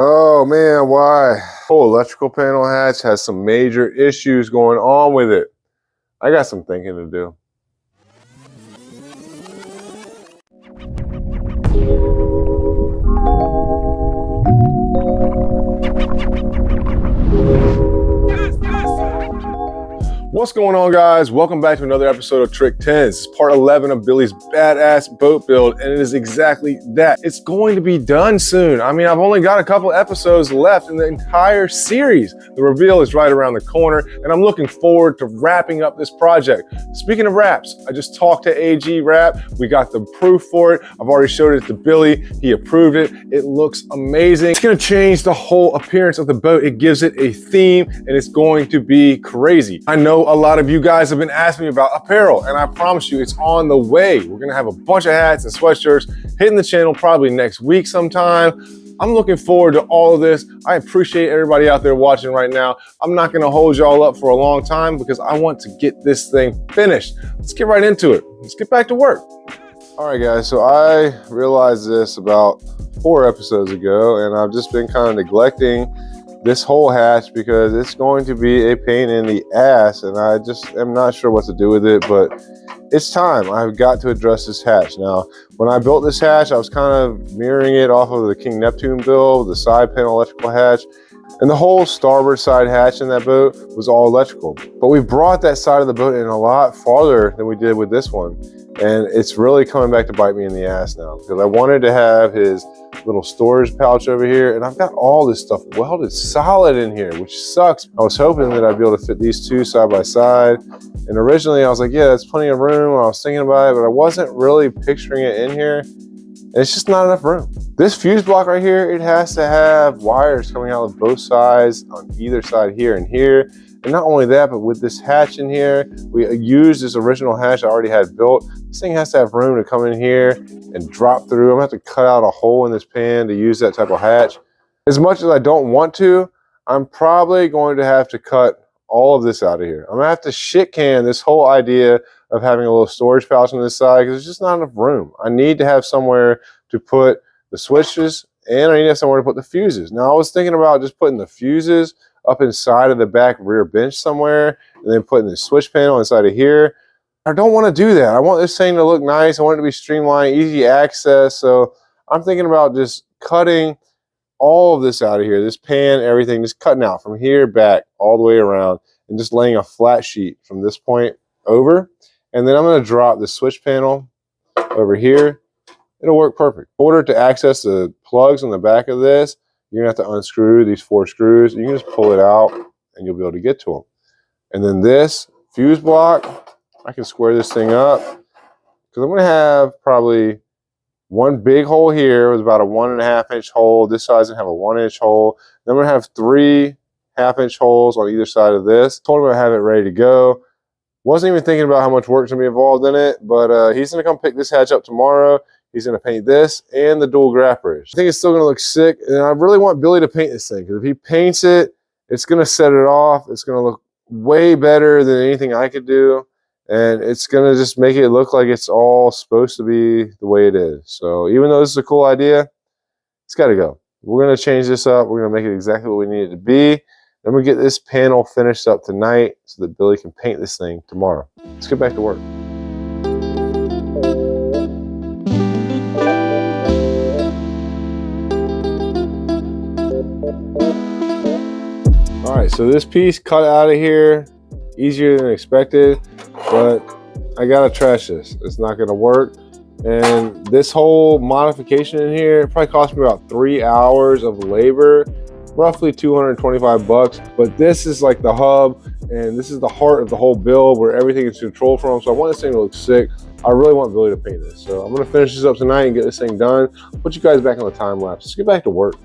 Oh man, why? Whole electrical panel hatch has some major issues going on with it. I got some thinking to do. What's going on, guys? Welcome back to another episode of Trick 10. This is part 11 of Billy's badass boat build, and it is exactly that. It's going to be done soon. I mean, I've only got a couple episodes left in the entire series. The reveal is right around the corner, and I'm looking forward to wrapping up this project. Speaking of wraps, I just talked to AG Wrap. We got the proof for it. I've already showed it to Billy. He approved it. It looks amazing. It's going to change the whole appearance of the boat. It gives it a theme, and it's going to be crazy. I know a lot of you guys have been asking me about apparel, and I promise you it's on the way. We're gonna have a bunch of hats and sweatshirts hitting the channel probably next week sometime. I'm looking forward to all of this. I appreciate everybody out there watching right now. I'm not gonna hold y'all up for a long time because I want to get this thing finished. Let's get right into it. Let's get back to work. All right, guys, so I realized this about 4 episodes ago, and I've just been kind of neglecting this whole hatch because it's going to be a pain in the ass, and I just am not sure what to do with it, but it's time. I've got to address this hatch. Now, when I built this hatch, I was kind of mirroring it off of the King Neptune build, the side panel electrical hatch, and the whole starboard side hatch in that boat was all electrical. But we brought that side of the boat in a lot farther than we did with this one, and it's really coming back to bite me in the ass now because I wanted to have his little storage pouch over here, and I've got all this stuff welded solid in here, which sucks. I was hoping that I'd be able to fit these two side by side, and originally I was like, yeah, that's plenty of room. I was thinking about it, but I wasn't really picturing it in here. It's just not enough room. This fuse block right here, it has to have wires coming out of both sides on either side here and here. And not only that, but with this hatch in here, we used this original hatch I already had built. This thing has to have room to come in here and drop through. I'm gonna have to cut out a hole in this pan to use that type of hatch. As much as I don't want to, I'm probably going to have to cut all of this out of here. I'm gonna have to shit can this whole idea of having a little storage pouch on this side because there's just not enough room. I need to have somewhere to put the switches, and I need to have somewhere to put the fuses. Now, I was thinking about just putting the fuses up inside of the back rear bench somewhere, and then putting the switch panel inside of here. I don't want to do that. I want this thing to look nice. I want it to be streamlined, easy access. So I'm thinking about just cutting all of this out of here, this pan, everything, just cutting out from here back all the way around and just laying a flat sheet from this point over. And then I'm going to drop the switch panel over here. It'll work perfect. In order to access the plugs on the back of this, you're going to have to unscrew these 4 screws. You can just pull it out and you'll be able to get to them. And then this fuse block, I can square this thing up because I'm going to have probably one big hole here with about a 1.5 inch hole. This side's going to have a 1 inch hole. Then I'm going to have 3 1/2 inch holes on either side of this. Told him I have it ready to go. Wasn't even thinking about how much work's going to be involved in it, but he's going to come pick this hatch up tomorrow. He's going to paint this and the dual graph bridge. I think it's still going to look sick, and I really want Billy to paint this thing because if he paints it, it's going to set it off. It's going to look way better than anything I could do, and it's going to just make it look like it's all supposed to be the way it is. So even though this is a cool idea, it's got to go. We're going to change this up. We're going to make it exactly what we need it to be. Then we get this panel finished up tonight so that Billy can paint this thing tomorrow. Let's get back to work. All right, so this piece cut out of here, easier than expected, but I gotta trash this. It's not gonna work. And this whole modification in here probably cost me about 3 hours of labor, roughly 225 bucks. But this is like the hub, and this is the heart of the whole build where everything is controlled from. So I want this thing to look sick. I really want Billy to paint this. So I'm gonna finish this up tonight and get this thing done. Put you guys back on the time lapse. Let's get back to work.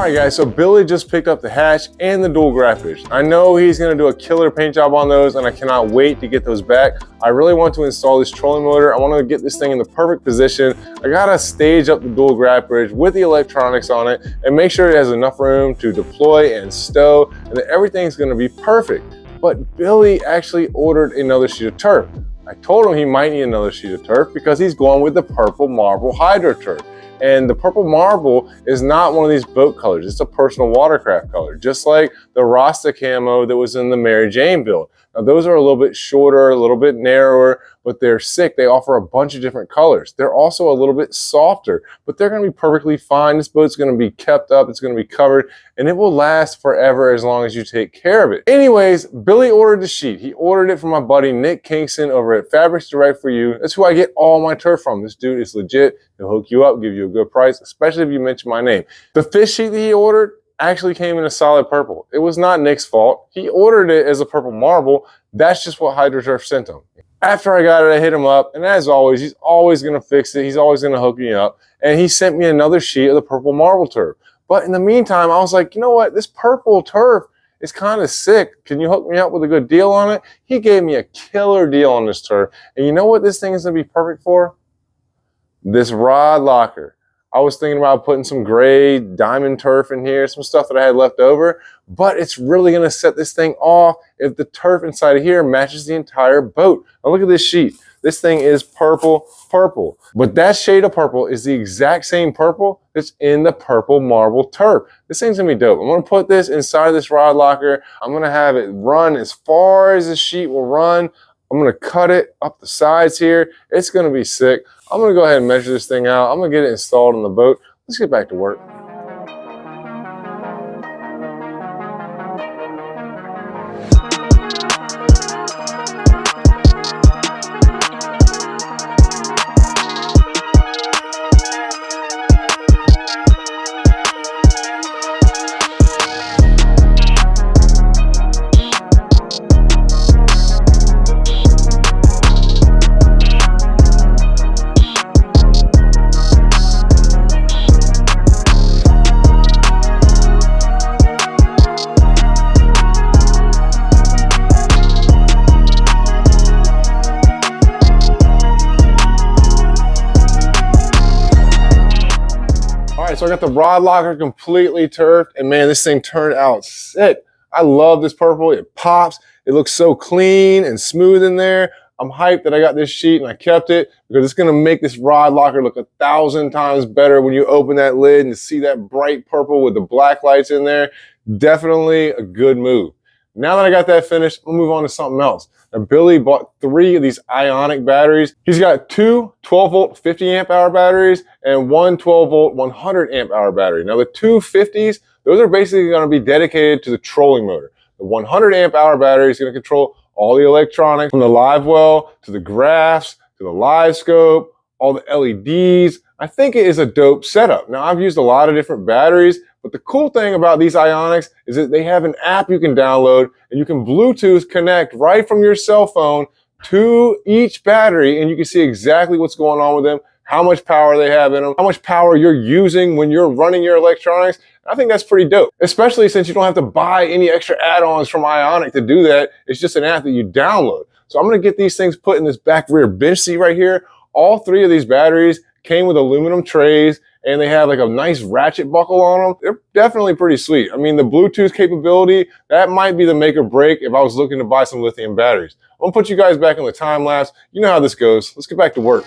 Alright guys, so Billy just picked up the hatch and the dual graphers. I know he's going to do a killer paint job on those and I cannot wait to get those back. I really want to install this trolling motor. I want to get this thing in the perfect position. I got to stage up the dual graphers with the electronics on it and make sure it has enough room to deploy and stow and that everything's going to be perfect. But Billy actually ordered another sheet of turf. I told him he might need another sheet of turf because he's going with the purple marble hydro turf. And the purple marble is not one of these boat colors. It's a personal watercraft color, just like the Rasta camo that was in the Mary Jane build. Now those are a little bit shorter, a little bit narrower, but they're sick. They offer a bunch of different colors. They're also a little bit softer, but they're gonna be perfectly fine. This boat's gonna be kept up, it's gonna be covered, and it will last forever as long as you take care of it. Anyways, Billy ordered the sheet. He ordered it from my buddy Nick Kingston over at Fabrics Direct for You. That's who I get all my turf from. This dude is legit. He'll hook you up, give you a good price, especially if you mention my name. The fish sheet that he ordered actually came in a solid purple. It was not Nick's fault. He ordered it as a purple marble. That's just what HydroTurf sent him. After I got it, I hit him up, and as always, he's always gonna fix it. He's always gonna hook me up. And he sent me another sheet of the purple marble turf. But in the meantime, I was like, you know what? This purple turf is kind of sick. Can you hook me up with a good deal on it? He gave me a killer deal on this turf. And you know what this thing is gonna be perfect for? This rod locker. I was thinking about putting some gray diamond turf in here, some stuff that I had left over, but it's really gonna set this thing off if the turf inside of here matches the entire boat. Now look at this sheet. This thing is purple, purple. But that shade of purple is the exact same purple that's in the purple marble turf. This thing's gonna be dope. I'm gonna put this inside of this rod locker. I'm gonna have it run as far as the sheet will run. I'm gonna cut it up the sides here. It's gonna be sick. I'm gonna go ahead and measure this thing out. I'm gonna get it installed on the boat. Let's get back to work. So I got the rod locker completely turfed, and man, this thing turned out sick. I love this purple. It pops. It looks so clean and smooth in there. I'm hyped that I got this sheet and I kept it because it's going to make this rod locker look 1,000 times better when you open that lid and see that bright purple with the black lights in there. Definitely a good move. Now that I got that finished, we'll move on to something else. Now, Billy bought 3 of these ionic batteries. He's got 2 12-volt 50 amp hour batteries and 1 12-volt 100 amp hour battery. Now the 2 50s, those are basically going to be dedicated to the trolling motor. The 100 amp hour battery is going to control all the electronics from the live well to the graphs to the live scope, all the LEDs. I think it is a dope setup. Now I've used a lot of different batteries, but the cool thing about these ionics is that they have an app you can download and you can Bluetooth connect right from your cell phone to each battery, and you can see exactly what's going on with them, how much power they have in them, how much power you're using when you're running your electronics. I think that's pretty dope, especially since you don't have to buy any extra add-ons from Ionic to do that. It's just an app that you download. So I'm gonna get these things put in this back rear bench seat right here. All 3 of these batteries came with aluminum trays, and they have like a nice ratchet buckle on them. They're definitely pretty sweet. I mean, the Bluetooth capability, that might be the make or break if I was looking to buy some lithium batteries. I'm gonna put you guys back on the time lapse. You know how this goes. Let's get back to work.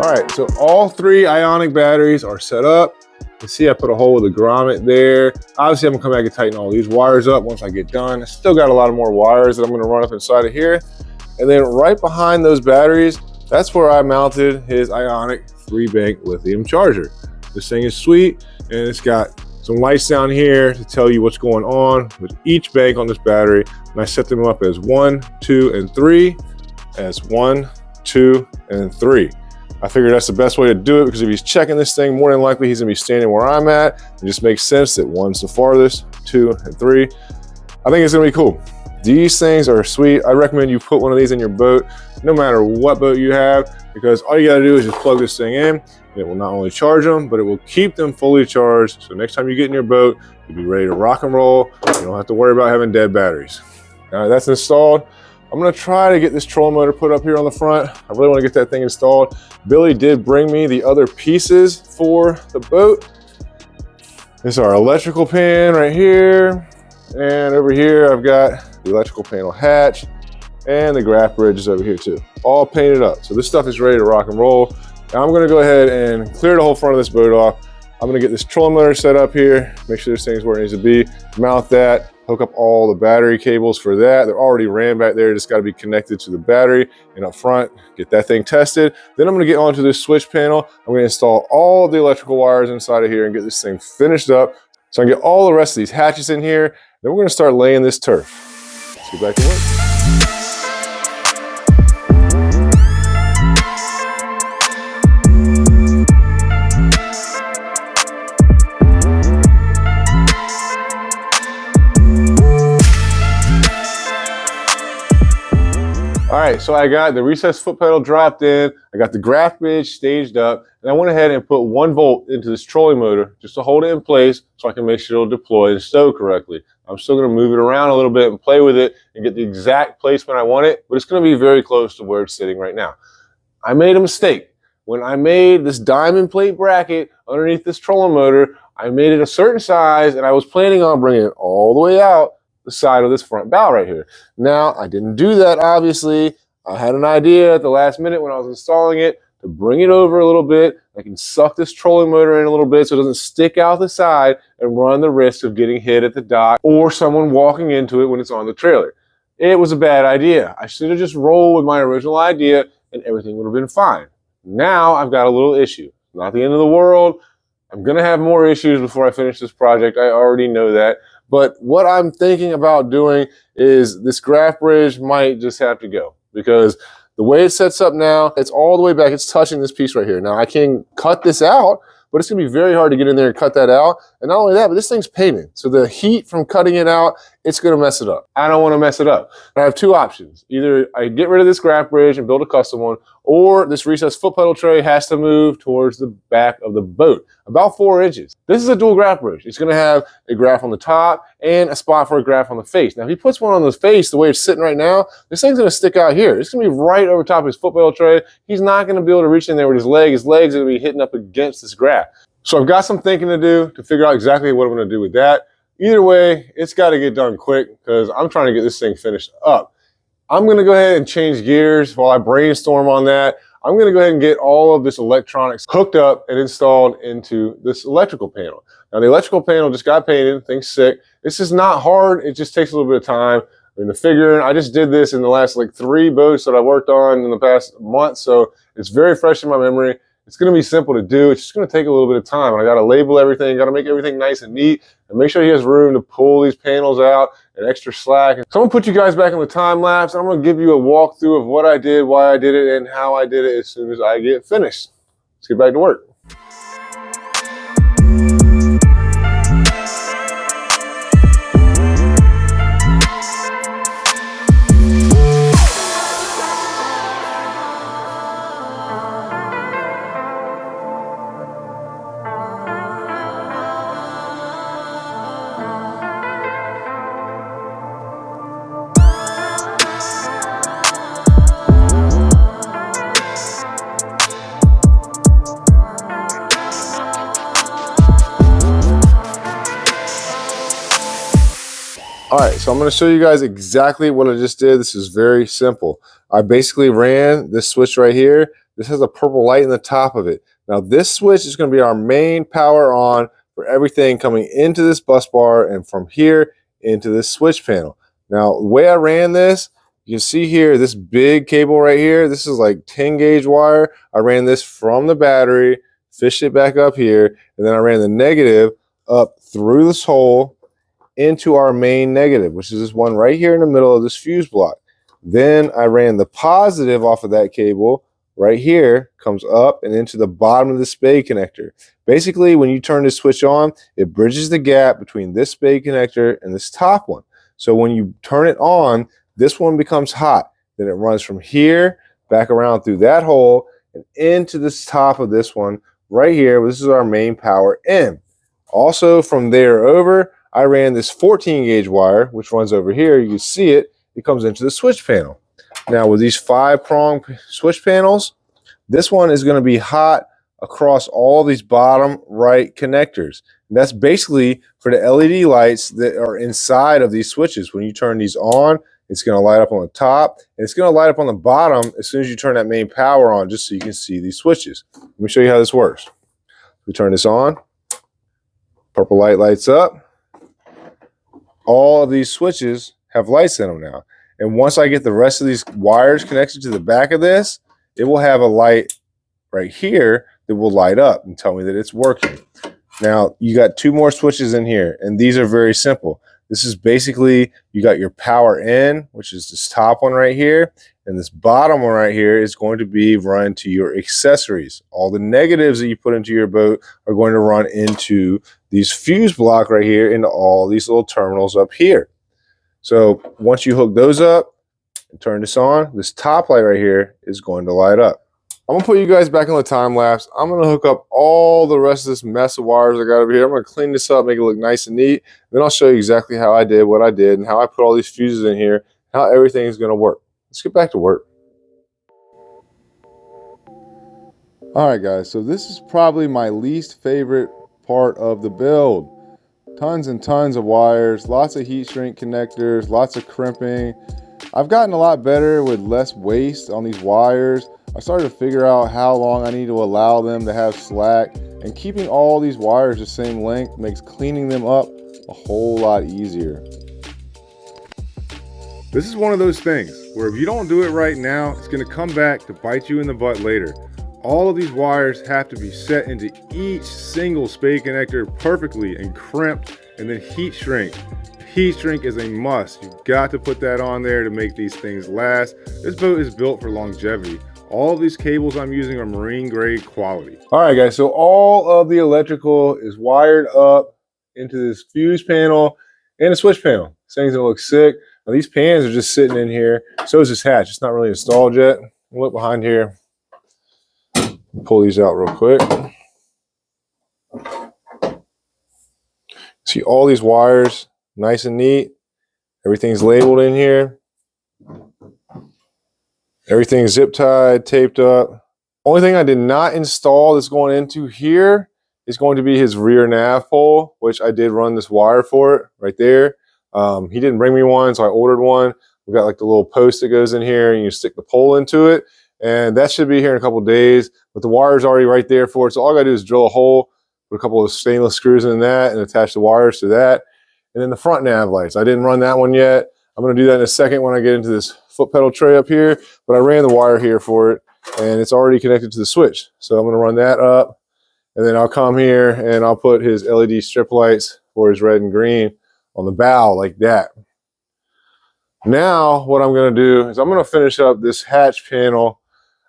All right, so all 3 ionic batteries are set up. You see I put a hole with a grommet there. Obviously I'm gonna come back and tighten all these wires up once I get done. I still got a lot of more wires that I'm gonna run up inside of here. And then right behind those batteries, that's where I mounted his ionic 3-bank lithium charger. This thing is sweet, and it's got some lights down here to tell you what's going on with each bank on this battery. And I set them up as 1, 2, and 3, as 1, 2, and 3. I figured that's the best way to do it because if he's checking this thing, more than likely he's gonna be standing where I'm at. It just makes sense that 1's the farthest, 2 and 3. I think it's gonna be cool. These things are sweet. I recommend you put one of these in your boat, no matter what boat you have, because all you gotta do is just plug this thing in, and it will not only charge them, but it will keep them fully charged. So next time you get in your boat, you'll be ready to rock and roll. You don't have to worry about having dead batteries. All right, that's installed. I'm gonna try to get this trolling motor put up here on the front. I really wanna get that thing installed. Billy did bring me the other pieces for the boat. This is our electrical pan right here. And over here, I've got the electrical panel hatch and the graph bridge is over here too. All painted up. So this stuff is ready to rock and roll. Now I'm gonna go ahead and clear the whole front of this boat off. I'm gonna get this trolling motor set up here, make sure this thing's where it needs to be, mount that, hook up all the battery cables for that. They're already ran back there, just gotta be connected to the battery and up front, get that thing tested. Then I'm gonna get onto this switch panel. I'm gonna install all of the electrical wires inside of here and get this thing finished up. So I can get all the rest of these hatches in here. Then we're gonna start laying this turf. Let's get back to work. All right, so I got the recessed foot pedal dropped in, I got the graph bridge staged up, and I went ahead and put 1 volt into this trolling motor just to hold it in place so I can make sure it'll deploy and stow correctly. I'm still gonna move it around a little bit and play with it and get the exact placement I want it, but it's gonna be very close to where it's sitting right now. I made a mistake. When I made this diamond plate bracket underneath this trolling motor, I made it a certain size and I was planning on bringing it all the way out the side of this front bow right here. Now, I didn't do that, obviously. I had an idea at the last minute when I was installing it to bring it over a little bit. I can suck this trolling motor in a little bit so it doesn't stick out the side and run the risk of getting hit at the dock or someone walking into it when it's on the trailer. It was a bad idea. I should have just rolled with my original idea and everything would have been fine. Now, I've got a little issue. Not the end of the world. I'm gonna have more issues before I finish this project. I already know that. But what I'm thinking about doing is this graph bridge might just have to go because the way it sets up now, it's all the way back. It's touching this piece right here. Now I can cut this out, but it's gonna be very hard to get in there and cut that out. And not only that, but this thing's painted. So the heat from cutting it out, it's gonna mess it up. I don't wanna mess it up. I have 2 options. Either I get rid of this graph bridge and build a custom one, or this recessed foot pedal tray has to move towards the back of the boat, about 4 inches. This is a dual graph bridge. It's gonna have a graph on the top and a spot for a graph on the face. Now, if he puts one on the face the way it's sitting right now, this thing's gonna stick out here. It's gonna be right over top of his foot pedal tray. He's not gonna be able to reach in there with his leg. His leg's gonna be hitting up against this graph. So I've got some thinking to do to figure out exactly what I'm gonna do with that. Either way, it's gotta get done quick because I'm trying to get this thing finished up. I'm gonna go ahead and change gears while I brainstorm on that. I'm gonna go ahead and get all of this electronics hooked up and installed into this electrical panel. Now the electrical panel just got painted, thing's sick. This is not hard, it just takes a little bit of time. I mean, the figuring, I just did this in the last like 3 boats that I worked on in the past month, so it's very fresh in my memory. It's gonna be simple to do. It's just gonna take a little bit of time. And I gotta label everything, gotta make everything nice and neat, and make sure he has room to pull these panels out and extra slack. So I'm gonna put you guys back in the time lapse. And I'm gonna give you a walkthrough of what I did, why I did it, and how I did it as soon as I get finished. Let's get back to work. All right, so I'm gonna show you guys exactly what I just did. This is very simple. I basically ran this switch right here this has a purple light in the top of it. Now this switch is going to be our main power on for everything coming into this bus bar and from here into this switch panel. Now the way I ran this, you can see here this big cable right here, this is like 10 gauge wire. I ran this from the battery, fished it back up here, and then I ran the negative up through this hole into our main negative, which is this one right here in the middle of this fuse block. Then I ran the positive off of that cable right here, comes up and into the bottom of the spade connector. Basically, when you turn this switch on, it bridges the gap between this spade connector and this top one. So when you turn it on, this one becomes hot. Then it runs from here back around through that hole and into this top of this one right here. This is our main power in. Also from there over, I ran this 14 gauge wire, which runs over here. You can see it. It comes into the switch panel. Now with these 5-prong switch panels, this one is going to be hot across all these bottom right connectors. And that's basically for the LED lights that are inside of these switches. When you turn these on, it's going to light up on the top, and it's going to light up on the bottom as soon as you turn that main power on, just so you can see these switches. Let me show you how this works. We turn this on, purple light lights up. All of these switches have lights in them now. And once I get the rest of these wires connected to the back of this, it will have a light right here that will light up and tell me that it's working. Now, you got 2 more switches in here, and these are very simple. This is basically, you got your power in, which is this top one right here, and this bottom one right here is going to be run to your accessories. All the negatives that you put into your boat are going to run into these fuse block right here into all these little terminals up here. So once you hook those up and turn this on, this top light right here is going to light up. I'm gonna put you guys back on the time lapse. I'm gonna hook up all the rest of this mess of wires I got over here. I'm gonna clean this up, make it look nice and neat. Then I'll show you exactly how I did what I did and how I put all these fuses in here, how everything is gonna work. Let's get back to work. All right, guys, so this is probably my least favorite part of the build. Tons and tons of wires, lots of heat shrink connectors, lots of crimping. I've gotten a lot better with less waste on these wires. I started to figure out how long I need to allow them to have slack, and keeping all these wires the same length makes cleaning them up a whole lot easier. This is one of those things where if you don't do it right now, it's going to come back to bite you in the butt later. All of these wires have to be set into each single spade connector perfectly and crimped, and then heat shrink. Heat shrink is a must. You've got to put that on there to make these things last. This boat is built for longevity. All of these cables I'm using are marine grade quality. All right, guys, so all of the electrical is wired up into this fuse panel and a switch panel. This thing's gonna look sick. Now these pans are just sitting in here. So is this hatch. It's not really installed yet. Look behind here. Pull these out real quick. See all these wires, nice and neat. Everything's labeled in here. Everything's zip tied, taped up. Only thing I did not install that's going into here is going to be his rear nav pole, which I did run this wire for it right there. He didn't bring me one, so I ordered one. We got like the little post that goes in here, and you stick the pole into it. And that should be here in a couple of days, but the wire's already right there for it. So all I gotta do is drill a hole, put a couple of stainless screws in that, and attach the wires to that. And then the front nav lights, I didn't run that one yet. I'm gonna do that in a second when I get into this foot pedal tray up here, but I ran the wire here for it, and it's already connected to the switch. So I'm gonna run that up, and then I'll come here and I'll put his LED strip lights for his red and green on the bow like that. Now what I'm gonna do is I'm gonna finish up this hatch panel.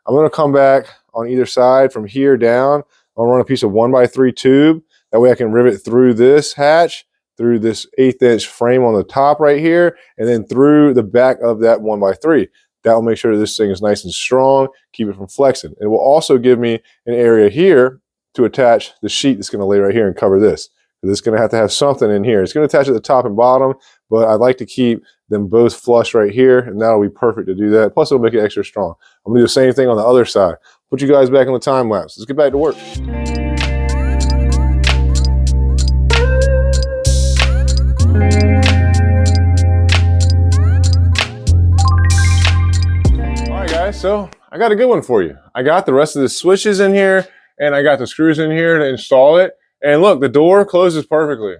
I'm gonna come back on either side from here down. I'm gonna run a piece of 1x3 tube. That way I can rivet through this hatch, through this 1/8 inch frame on the top right here, and then through the back of that 1x3. That will make sure that this thing is nice and strong, keep it from flexing. It will also give me an area here to attach the sheet that's gonna lay right here and cover this. It's gonna have to have something in here. It's gonna attach at the top and bottom, but I'd like to keep them both flush right here, and that'll be perfect to do that. Plus it'll make it extra strong. I'm gonna do the same thing on the other side. Put you guys back on the time lapse. Let's get back to work. All right, guys, so I got a good one for you. I got the rest of the switches in here, and I got the screws in here to install it. And look, the door closes perfectly.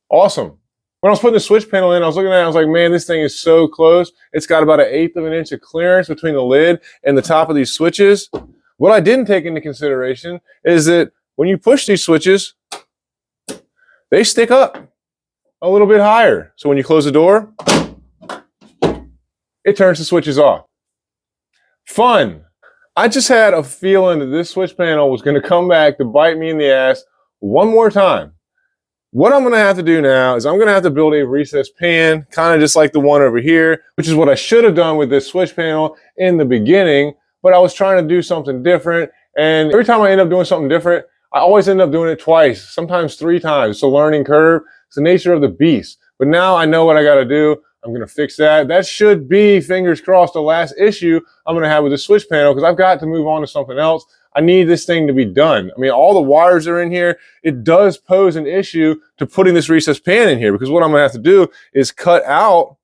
Awesome. When I was putting the switch panel in, I was looking at it, I was like, man, this thing is so close. It's got about 1/8 of an inch of clearance between the lid and the top of these switches. What I didn't take into consideration is that when you push these switches, they stick up a little bit higher. So when you close the door, it turns the switches off. Fun. I just had a feeling that this switch panel was going to come back to bite me in the ass one more time. What I'm going to have to do now is I'm going to have to build a recessed pan, kind of just like the one over here, which is what I should have done with this switch panel in the beginning, but I was trying to do something different. And every time I end up doing something different, I always end up doing it twice, sometimes 3 times. It's a learning curve. It's the nature of the beast. But now I know what I got to do. I'm going to fix that. That should be, fingers crossed, the last issue I'm going to have with the switch panel, because I've got to move on to something else. I need this thing to be done. I mean, all the wires are in here. It does pose an issue to putting this recessed pan in here, because what I'm going to have to do is cut out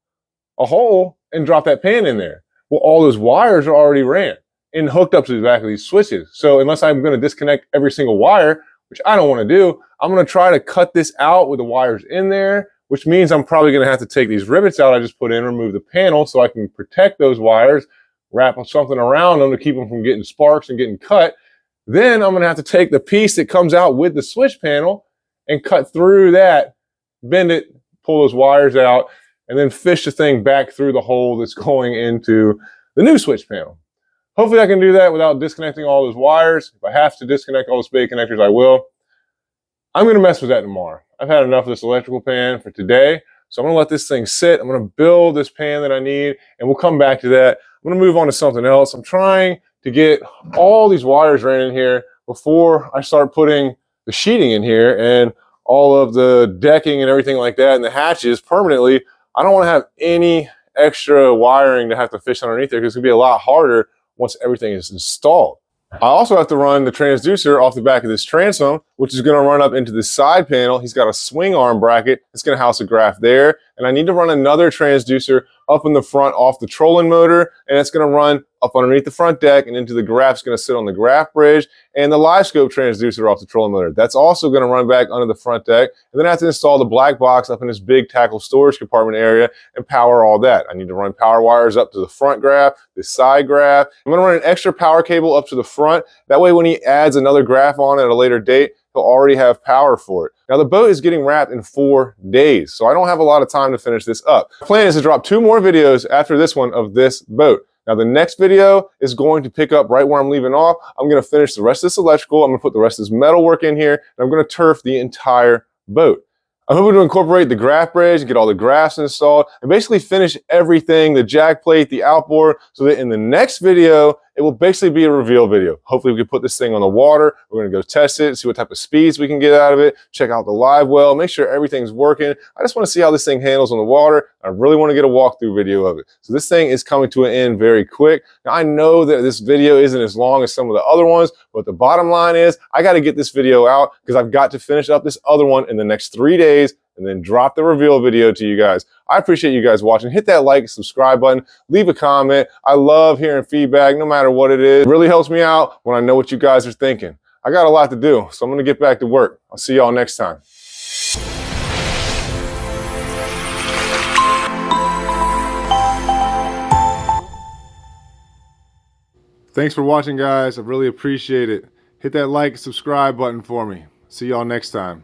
a hole and drop that pan in there. Well, all those wires are already ran and hooked up to the back of these switches. So unless I'm going to disconnect every single wire, which I don't want to do, I'm going to try to cut this out with the wires in there, which means I'm probably going to have to take these rivets out I just put in, remove the panel so I can protect those wires, wrap something around them to keep them from getting sparks and getting cut. Then I'm going to have to take the piece that comes out with the switch panel and cut through that, bend it, pull those wires out, and then fish the thing back through the hole that's going into the new switch panel. Hopefully I can do that without disconnecting all those wires. If I have to disconnect all the spade connectors, I will. I'm going to mess with that tomorrow. I've had enough of this electrical pan for today, so I'm going to let this thing sit. I'm going to build this pan that I need, and we'll come back to that. I'm going to move on to something else. I'm trying to get all these wires ran in here before I start putting the sheeting in here and all of the decking and everything like that and the hatches permanently. I don't want to have any extra wiring to have to fish underneath there, because it's going to be a lot harder once everything is installed. I also have to run the transducer off the back of this transom, which is going to run up into the side panel. He's got a swing arm bracket. It's going to house a graph there. And I need to run another transducer up in the front off the trolling motor, and it's going to run up underneath the front deck and into the graph. It's going to sit on the graph bridge, and the live scope transducer off the trolling motor. That's also going to run back under the front deck. And then I have to install the black box up in this big tackle storage compartment area and power all that. I need to run power wires up to the front graph, the side graph. I'm going to run an extra power cable up to the front. That way when he adds another graph on at a later date, he'll already have power for it. Now the boat is getting wrapped in 4 days, so I don't have a lot of time to finish this up. The plan is to drop 2 more videos after this one of this boat. Now the next video is going to pick up right where I'm leaving off. I'm going to finish the rest of this electrical. I'm going to put the rest of this metal work in here, and I'm going to turf the entire boat. I'm hoping to incorporate the graph bridge, get all the graphs installed, and basically finish everything, the jack plate, the outboard, so that in the next video, it will basically be a reveal video. Hopefully we can put this thing on the water. We're going to go test it, see what type of speeds we can get out of it, check out the live well, make sure everything's working. I just want to see how this thing handles on the water. I really want to get a walkthrough video of it. So this thing is coming to an end very quick. Now I know that this video isn't as long as some of the other ones, but the bottom line is I got to get this video out because I've got to finish up this other one in the next 3 days and then drop the reveal video to you guys. I appreciate you guys watching. Hit that like, subscribe button, leave a comment. I love hearing feedback, no matter what it is. It really helps me out when I know what you guys are thinking. I got a lot to do, so I'm gonna get back to work. I'll see y'all next time. Thanks for watching, guys. I really appreciate it. Hit that like, subscribe button for me. See y'all next time.